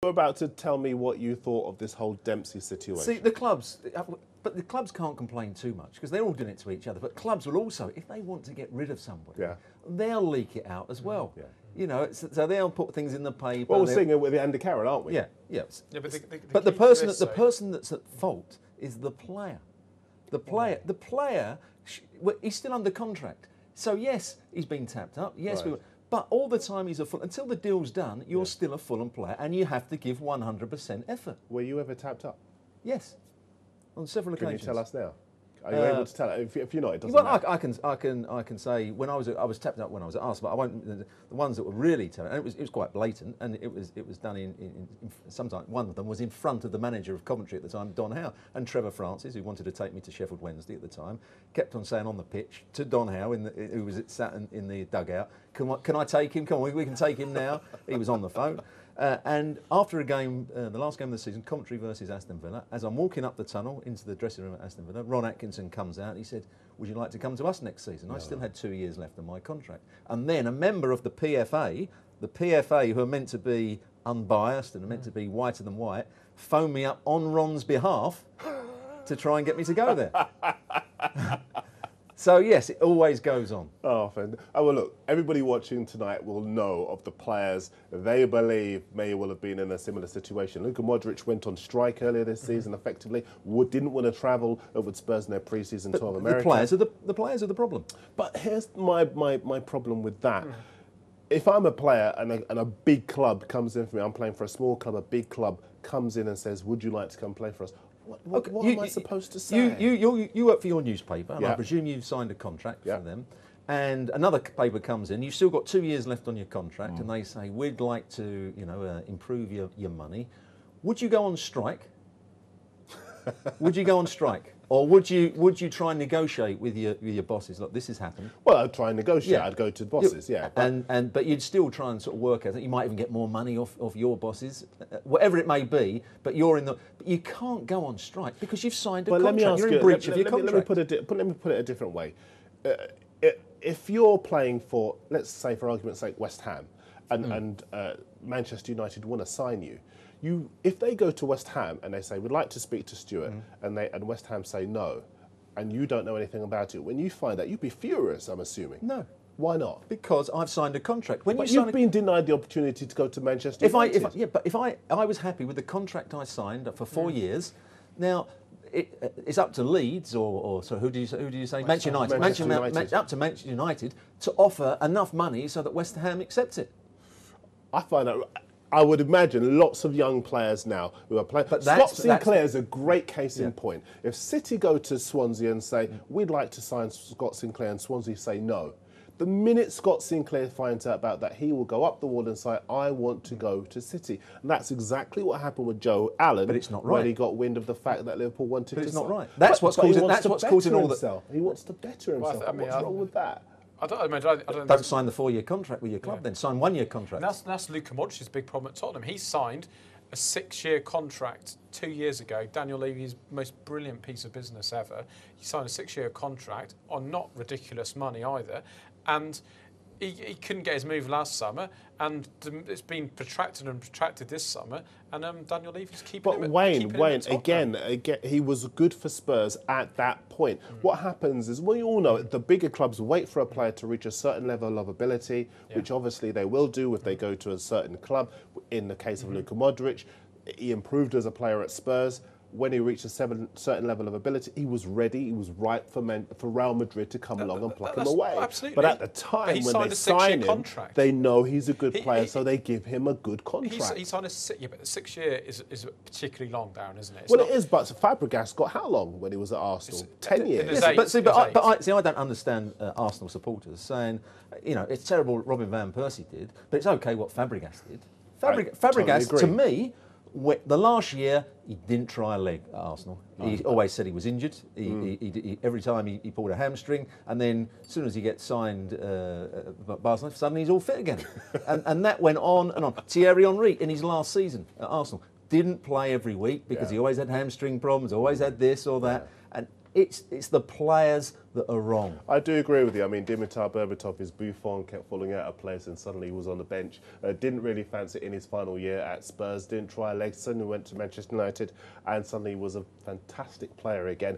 You're about to tell me what you thought of this whole Dempsey situation. See, the clubs, but the clubs can't complain too much because they're all doing it to each other. But clubs will also, if they want to get rid of somebody, they'll leak it out as well. Yeah. You know, so they'll put things in the paper. Well, we're seeing it with Andy Carroll, aren't we? Yeah, yeah. But the person that's at fault is the player. The player, he's still under contract. So yes, he's been tapped up. Yes, but all the time he's until the deal's done, you're still a Fulham player, and you have to give 100% effort. Were you ever tapped up? Yes, on several occasions. Can you tell us now? Are you able to tell it? If you're not, it doesn't matter. I can say when I was tapped up when I was at Arsenal. But I won't. The ones that were really tapped, and it was quite blatant, and it was done in sometimes one of them was in front of the manager of Coventry at the time, Don Howe, and Trevor Francis, who wanted to take me to Sheffield Wednesday at the time, kept on saying on the pitch to Don Howe, who was sat in the dugout, can I take him? Come on, we can take him now. He was on the phone. And after a game, the last game of the season, Coventry versus Aston Villa, as I'm walking up the tunnel into the dressing room at Aston Villa, Ron Atkinson comes out and he said, would you like to come to us next season? I still had 2 years left on my contract. And then a member of the PFA who are meant to be unbiased and are meant to be whiter than white, phoned me up on Ron's behalf to try and get me to go there. So yes, it always goes on. Oh, well, look, everybody watching tonight will know of the players they believe may well have been in a similar situation. Luka Modric went on strike earlier this season, effectively, didn't want to travel over to Spurs in their pre-season tour of America. The players are the problem. But here's my problem with that. If I'm a player and a big club comes in for me, I'm playing for a small club, a big club comes in and says, would you like to come play for us? What am I supposed to say? You work for your newspaper, and I presume you've signed a contract for them. And another paper comes in. You've still got 2 years left on your contract, and they say we'd like to, improve your money. Would you go on strike? Would you go on strike, or would you try and negotiate with your bosses? Look, this has happened. Well, I'd try and negotiate. I'd go to the bosses, but you'd still try and sort of work out that you might even get more money off your bosses, whatever it may be. But but you can't go on strike because you've signed a contract. You're in breach of your contract. Let me put it a different way. If you're playing for, let's say, for argument's sake, West Ham, and Manchester United want to sign you. If they go to West Ham and they say, we'd like to speak to Stuart, and West Ham say no, and you don't know anything about it, when you find out, you'd be furious, I'm assuming. No. Why not? Because I've signed a contract. But you've been denied the opportunity to go to Manchester United. But if I was happy with the contract I signed for 4 years, now it's up to Leeds so who do you say? Manchester United. Up to Manchester United to offer enough money so that West Ham accepts it. I would imagine lots of young players now who are playing. Scott Sinclair is a great case in point. If City go to Swansea and say, we'd like to sign Scott Sinclair, and Swansea say no, the minute Scott Sinclair finds out about that, he will go up the wall and say, I want to go to City. And that's exactly what happened with Joe Allen. But it's not right. When he got wind of the fact that Liverpool wanted to sign. But it's not right. That's what's causing all that. He wants to better himself. What's wrong with that? Don't sign the 4-year contract with your club then. Sign 1-year contract. That's Luka Modric's big problem at Tottenham. He signed a 6-year contract 2 years ago. Daniel Levy's most brilliant piece of business ever. He signed a 6-year contract on not ridiculous money either. And he couldn't get his move last summer, and it's been protracted this summer, and Daniel Levy's keeping him. But Wayne, again, he was good for Spurs at that point. What happens is, well, you all know, the bigger clubs wait for a player to reach a certain level of ability, which obviously they will do if they go to a certain club. In the case of Luka Modric, he improved as a player at Spurs. When he reached a certain level of ability, he was ready, he was ripe for Real Madrid to come along and pluck him away. Absolutely. But at the time when they sign him, they know he's a good player, so they give him a good contract. He signed a 6-year, but the 6 year is particularly long, Darren, isn't it? It is, but Fabregas got how long when he was at Arsenal? 10 years. Yes, I don't understand Arsenal supporters saying, it's terrible what Robin Van Persie did, but it's okay what Fabregas did. Fabregas, totally to me, the last year, he didn't try a leg at Arsenal. He always said he was injured. Every time he pulled a hamstring, and then as soon as he gets signed Barcelona, suddenly he's all fit again. and that went on and on. Thierry Henry, in his last season at Arsenal, didn't play every week because he always had hamstring problems, always had this or that. And It's the players that are wrong. I do agree with you. I mean, Dimitar Berbatov, his Buffon kept falling out of place and suddenly he was on the bench. Didn't really fancy it in his final year at Spurs. Didn't try a leg. Suddenly went to Manchester United and suddenly was a fantastic player again.